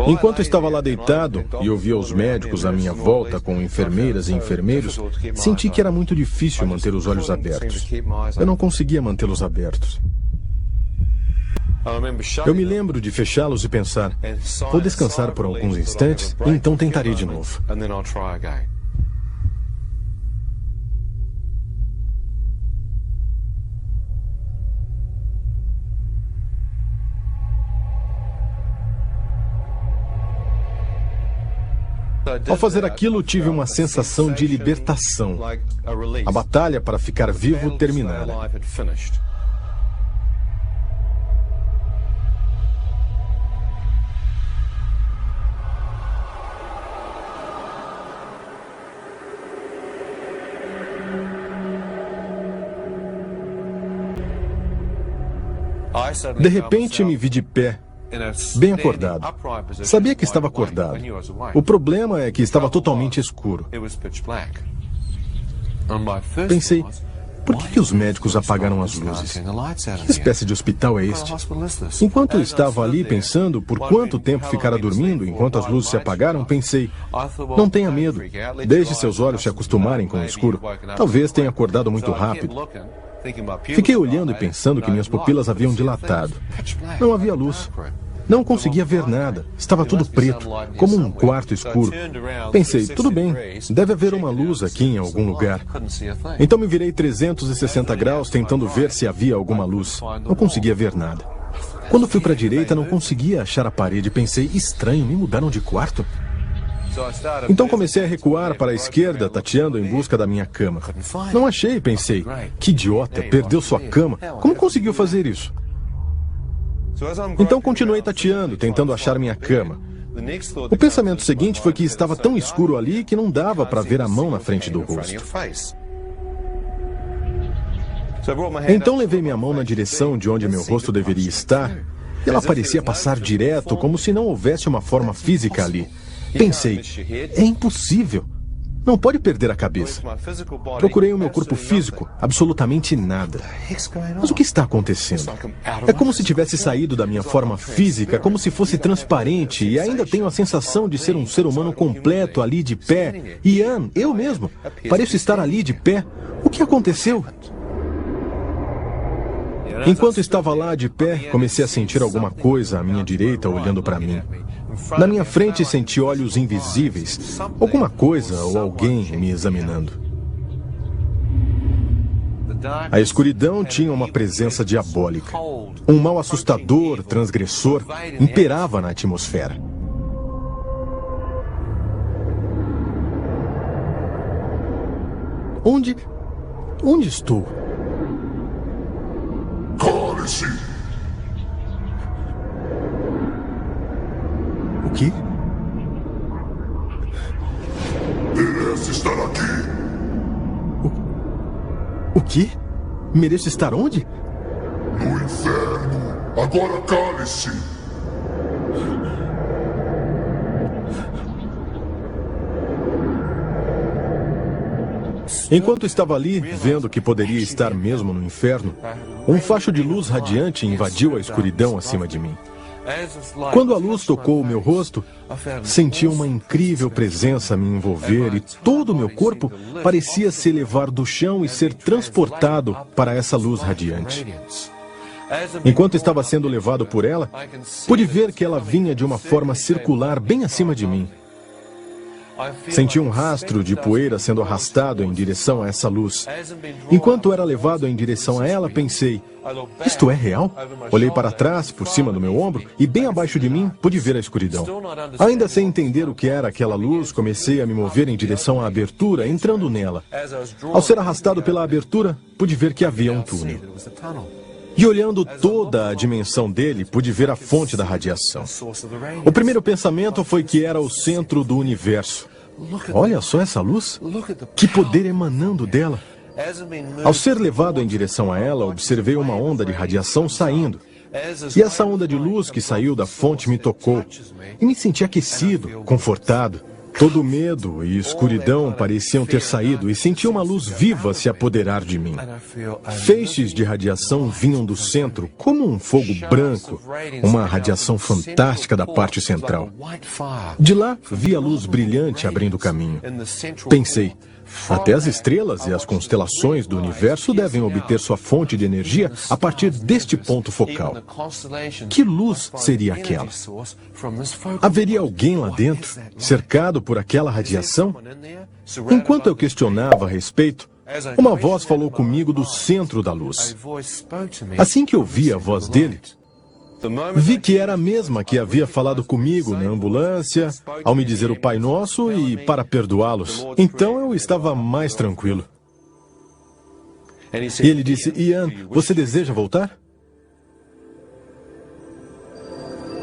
Enquanto estava lá deitado e ouvia os médicos à minha volta com enfermeiras e enfermeiros, senti que era muito difícil manter os olhos abertos. Eu não conseguia mantê-los abertos. Eu me lembro de fechá-los e pensar, vou descansar por alguns instantes e então tentarei de novo. Ao fazer aquilo, tive uma sensação de libertação. A batalha para ficar vivo terminara. De repente, me vi de pé, bem acordado. Sabia que estava acordado. O problema é que estava totalmente escuro. Pensei, por que os médicos apagaram as luzes? Que espécie de hospital é este? Enquanto eu estava ali pensando por quanto tempo ficara dormindo enquanto as luzes se apagaram, pensei, não tenha medo. Deixe seus olhos se acostumarem com o escuro. Talvez tenha acordado muito rápido. Fiquei olhando e pensando que minhas pupilas haviam dilatado. Não havia luz. Não conseguia ver nada. Estava tudo preto, como um quarto escuro. Pensei, tudo bem, deve haver uma luz aqui em algum lugar. Então me virei 360 graus tentando ver se havia alguma luz. Não conseguia ver nada. Quando fui para a direita, não conseguia achar a parede. Pensei, estranho, me mudaram de quarto? Então comecei a recuar para a esquerda, tateando em busca da minha cama. Não achei, pensei. Que idiota, perdeu sua cama. Como conseguiu fazer isso? Então continuei tateando, tentando achar minha cama. O pensamento seguinte foi que estava tão escuro ali que não dava para ver a mão na frente do rosto. Então levei minha mão na direção de onde meu rosto deveria estar e ela parecia passar direto, como se não houvesse uma forma física ali. Pensei, é impossível. Não pode perder a cabeça. Procurei o meu corpo físico, absolutamente nada. Mas o que está acontecendo? É como se tivesse saído da minha forma física, como se fosse transparente, e ainda tenho a sensação de ser um ser humano completo ali de pé. Ian, eu mesmo, pareço estar ali de pé. O que aconteceu? Enquanto estava lá de pé, comecei a sentir alguma coisa à minha direita olhando para mim. Na minha frente senti olhos invisíveis, alguma coisa ou alguém me examinando. A escuridão tinha uma presença diabólica. Um mal assustador, transgressor, imperava na atmosfera. Onde estou? Cale-se! O quê? Merece estar aqui! O quê? Mereço estar onde? No inferno! Agora cale-se! Enquanto estava ali, vendo que poderia estar mesmo no inferno, um facho de luz radiante invadiu a escuridão acima de mim. Quando a luz tocou o meu rosto, senti uma incrível presença me envolver e todo o meu corpo parecia se elevar do chão e ser transportado para essa luz radiante. Enquanto estava sendo levado por ela, pude ver que ela vinha de uma forma circular bem acima de mim. Senti um rastro de poeira sendo arrastado em direção a essa luz. Enquanto era levado em direção a ela, pensei, isto é real? Olhei para trás, por cima do meu ombro, e bem abaixo de mim, pude ver a escuridão. Ainda sem entender o que era aquela luz, comecei a me mover em direção à abertura, entrando nela. Ao ser arrastado pela abertura, pude ver que havia um túnel. E olhando toda a dimensão dele, pude ver a fonte da radiação. O primeiro pensamento foi que era o centro do universo. Olha só essa luz. Que poder emanando dela. Ao ser levado em direção a ela, observei uma onda de radiação saindo. E essa onda de luz que saiu da fonte me tocou. E me senti aquecido, confortado, Todo medo e escuridão pareciam ter saído e senti uma luz viva se apoderar de mim. Feixes de radiação vinham do centro, como um fogo branco, uma radiação fantástica da parte central. De lá, vi a luz brilhante abrindo caminho. Pensei, até as estrelas e as constelações do universo devem obter sua fonte de energia a partir deste ponto focal. Que luz seria aquela? Haveria alguém lá dentro, cercado por aquela radiação? Enquanto eu questionava a respeito, uma voz falou comigo do centro da luz. Assim que ouvi a voz dele, vi que era a mesma que havia falado comigo na ambulância, ao me dizer o Pai Nosso e para perdoá-los. Então eu estava mais tranquilo. E ele disse, Ian, você deseja voltar?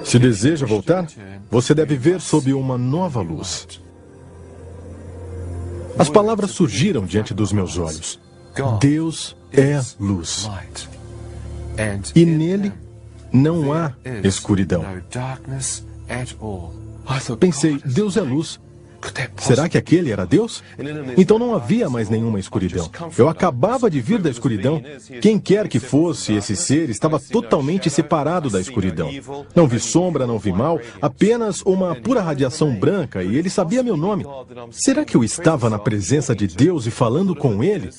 Se deseja voltar, você deve ver sob uma nova luz. As palavras surgiram diante dos meus olhos. Deus é luz. E nele não há escuridão. Pensei, Deus é luz. Será que aquele era Deus? Então não havia mais nenhuma escuridão. Eu acabava de vir da escuridão. Quem quer que fosse esse ser estava totalmente separado da escuridão. Não vi sombra, não vi mal, apenas uma pura radiação branca e ele sabia meu nome. Será que eu estava na presença de Deus e falando com ele?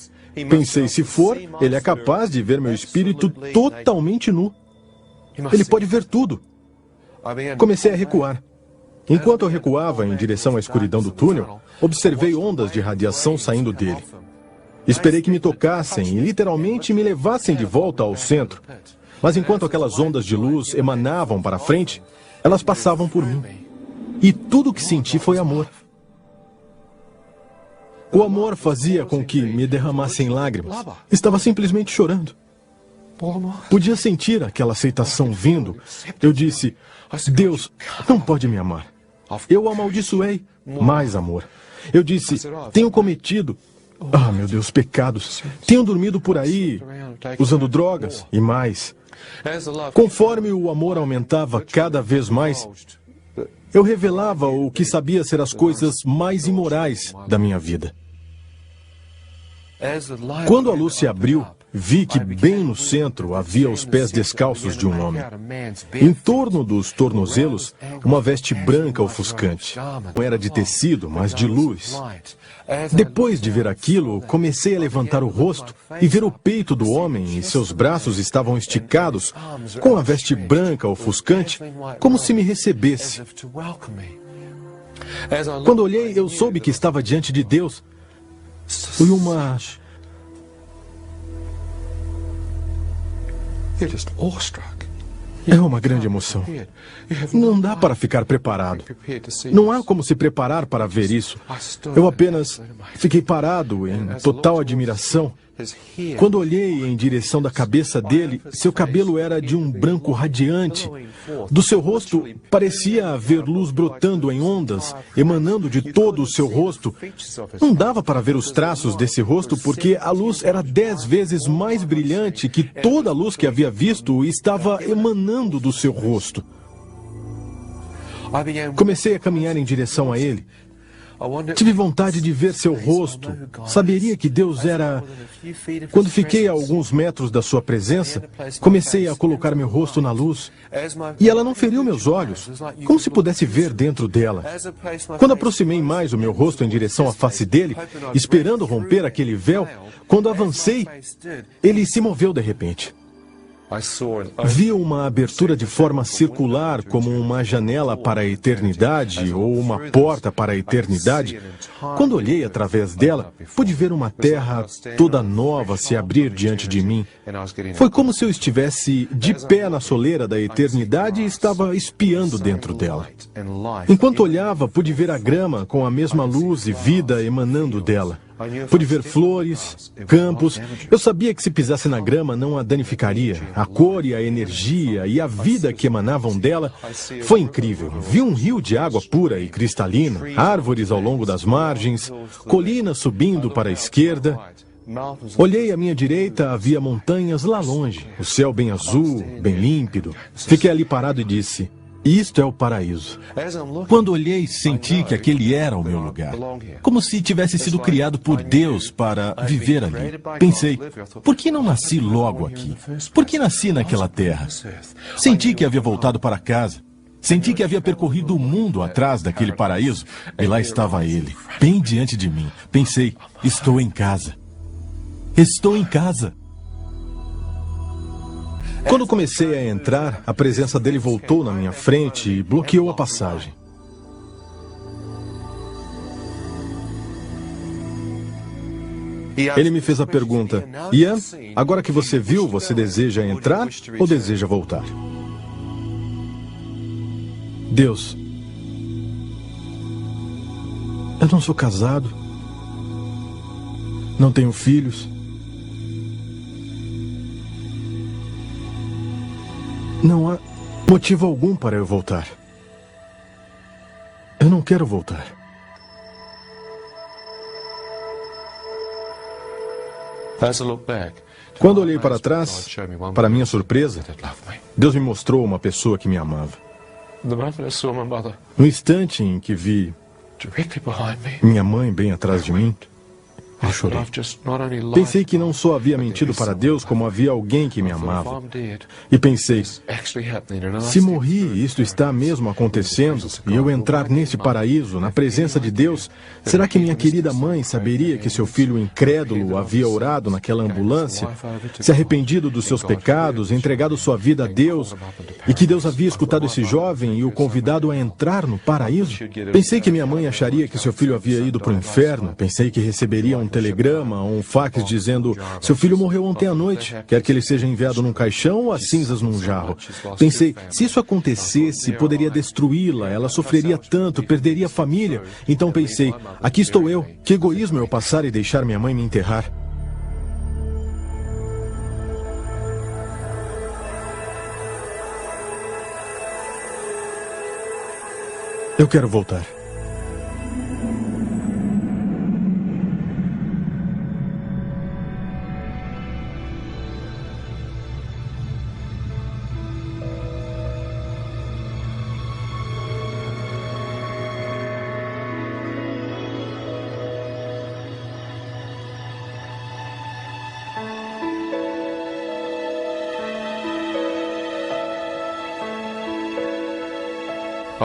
Pensei, se for, ele é capaz de ver meu espírito totalmente nu. Ele pode ver tudo. Comecei a recuar. Enquanto eu recuava em direção à escuridão do túnel, observei ondas de radiação saindo dele. Esperei que me tocassem e literalmente me levassem de volta ao centro. Mas enquanto aquelas ondas de luz emanavam para frente, elas passavam por mim. E tudo o que senti foi amor. O amor fazia com que me derramassem lágrimas. Estava simplesmente chorando. Podia sentir aquela aceitação vindo. Eu disse, Deus não pode me amar. Eu amaldiçoei mais amor. Eu disse, tenho cometido, meu Deus, pecados. Tenho dormido por aí, usando drogas e mais. Conforme o amor aumentava cada vez mais, eu revelava o que sabia ser as coisas mais imorais da minha vida. Quando a luz se abriu, vi que bem no centro havia os pés descalços de um homem. Em torno dos tornozelos, uma veste branca ofuscante. Não era de tecido, mas de luz. Depois de ver aquilo, comecei a levantar o rosto e ver o peito do homem e seus braços estavam esticados, com a veste branca ofuscante, como se me recebesse. Quando olhei, eu soube que estava diante de Deus. Foi uma... É uma grande emoção. Não dá para ficar preparado. Não há como se preparar para ver isso. Eu apenas fiquei parado em total admiração. Quando olhei em direção da cabeça dele, seu cabelo era de um branco radiante. Do seu rosto parecia haver luz brotando em ondas, emanando de todo o seu rosto. Não dava para ver os traços desse rosto porque a luz era 10 vezes mais brilhante que toda a luz que havia visto estava emanando do seu rosto. Comecei a caminhar em direção a ele. Tive vontade de ver seu rosto. Saberia que Deus era... Quando fiquei a alguns metros da sua presença, comecei a colocar meu rosto na luz. E ela não feriu meus olhos, como se pudesse ver dentro dela. Quando aproximei mais o meu rosto em direção à face dele, esperando romper aquele véu, quando avancei, ele se moveu de repente. Vi uma abertura de forma circular, como uma janela para a eternidade ou uma porta para a eternidade. Quando olhei através dela, pude ver uma terra toda nova se abrir diante de mim. Foi como se eu estivesse de pé na soleira da eternidade e estava espiando dentro dela. Enquanto olhava, pude ver a grama com a mesma luz e vida emanando dela. Pude ver flores, campos. Eu sabia que se pisasse na grama não a danificaria. A cor e a energia e a vida que emanavam dela foi incrível. Vi um rio de água pura e cristalina, árvores ao longo das margens, colinas subindo para a esquerda. Olhei à minha direita, havia montanhas lá longe, o céu bem azul, bem límpido. Fiquei ali parado e disse, Isto é o paraíso. Quando olhei, senti que aquele era o meu lugar. Como se tivesse sido criado por Deus para viver ali. Pensei, por que não nasci logo aqui? Por que nasci naquela terra? Senti que havia voltado para casa. Senti que havia percorrido o mundo atrás daquele paraíso. E lá estava ele, bem diante de mim. Pensei, estou em casa. Estou em casa. Quando comecei a entrar, a presença dele voltou na minha frente e bloqueou a passagem. Ele me fez a pergunta: Ian, agora que você viu, você deseja entrar ou deseja voltar? Deus, eu não sou casado, não tenho filhos. Não há motivo algum para eu voltar. Eu não quero voltar. Quando olhei para trás, para minha surpresa, Deus me mostrou uma pessoa que me amava. No instante em que vi minha mãe bem atrás de mim, eu chorei. Pensei que não só havia mentido para Deus, como havia alguém que me amava. E pensei, se morri e isto está mesmo acontecendo, e eu entrar nesse paraíso, na presença de Deus, será que minha querida mãe saberia que seu filho incrédulo havia orado naquela ambulância, se arrependido dos seus pecados, entregado sua vida a Deus, e que Deus havia escutado esse jovem e o convidado a entrar no paraíso? Pensei que minha mãe acharia que seu filho havia ido para o inferno. Pensei que receberia um telegrama ou um fax dizendo: seu filho morreu ontem à noite, quer que ele seja enviado num caixão ou as cinzas num jarro. Pensei, se isso acontecesse, poderia destruí-la, ela sofreria tanto, perderia a família. Então pensei, aqui estou eu, que egoísmo eu passar e deixar minha mãe me enterrar. Eu quero voltar.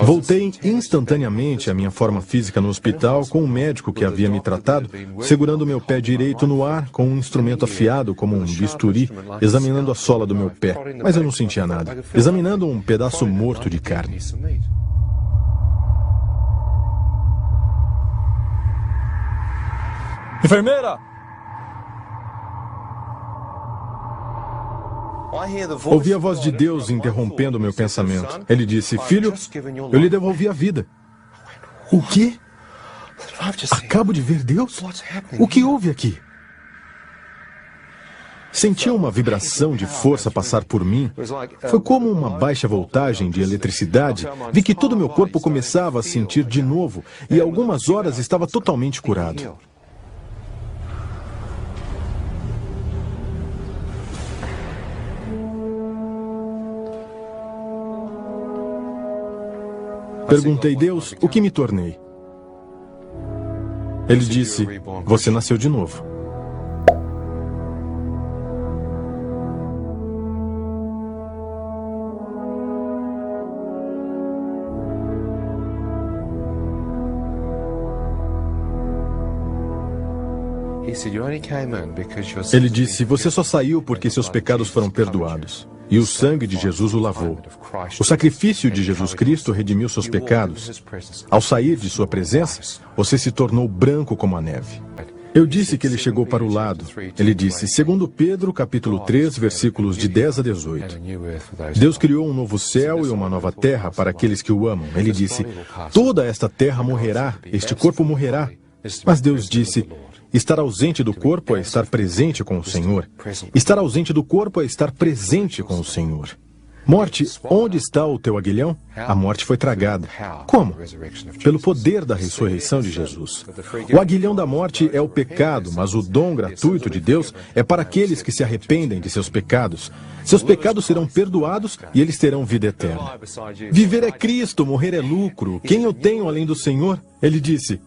Voltei instantaneamente à minha forma física no hospital com um médico que havia me tratado, segurando meu pé direito no ar com um instrumento afiado como um bisturi, examinando a sola do meu pé, mas eu não sentia nada, examinando um pedaço morto de carne. Enfermeira! Ouvi a voz de Deus interrompendo meu pensamento. Ele disse: filho, eu lhe devolvi a vida. O quê? Acabo de ver Deus? O que houve aqui? Senti uma vibração de força passar por mim. Foi como uma baixa voltagem de eletricidade. Vi que todo o meu corpo começava a sentir de novo e em algumas horas estava totalmente curado. Perguntei: Deus, o que me tornei? Ele disse: você nasceu de novo. Ele disse: você só saiu porque seus pecados foram perdoados. E o sangue de Jesus o lavou. O sacrifício de Jesus Cristo redimiu seus pecados. Ao sair de sua presença, você se tornou branco como a neve. Eu disse que ele chegou para o lado. Ele disse, segundo Pedro, capítulo 3, versículos de 10 a 18. Deus criou um novo céu e uma nova terra para aqueles que o amam. Ele disse, toda esta terra morrerá, este corpo morrerá. Mas Deus disse, estar ausente do corpo é estar presente com o Senhor. Estar ausente do corpo é estar presente com o Senhor. Morte, onde está o teu aguilhão? A morte foi tragada. Como? Pelo poder da ressurreição de Jesus. O aguilhão da morte é o pecado, mas o dom gratuito de Deus é para aqueles que se arrependem de seus pecados. Seus pecados serão perdoados e eles terão vida eterna. Viver é Cristo, morrer é lucro. Quem eu tenho além do Senhor? Ele disse: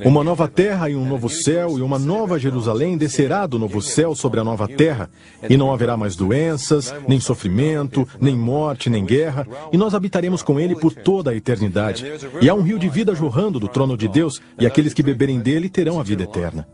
uma nova terra e um novo céu e uma nova Jerusalém descerá do novo céu sobre a nova terra, e não haverá mais doenças, nem sofrimento, nem morte, nem guerra, e nós habitaremos com ele por toda a eternidade. E há um rio de vida jorrando do trono de Deus, e aqueles que beberem dele terão a vida eterna.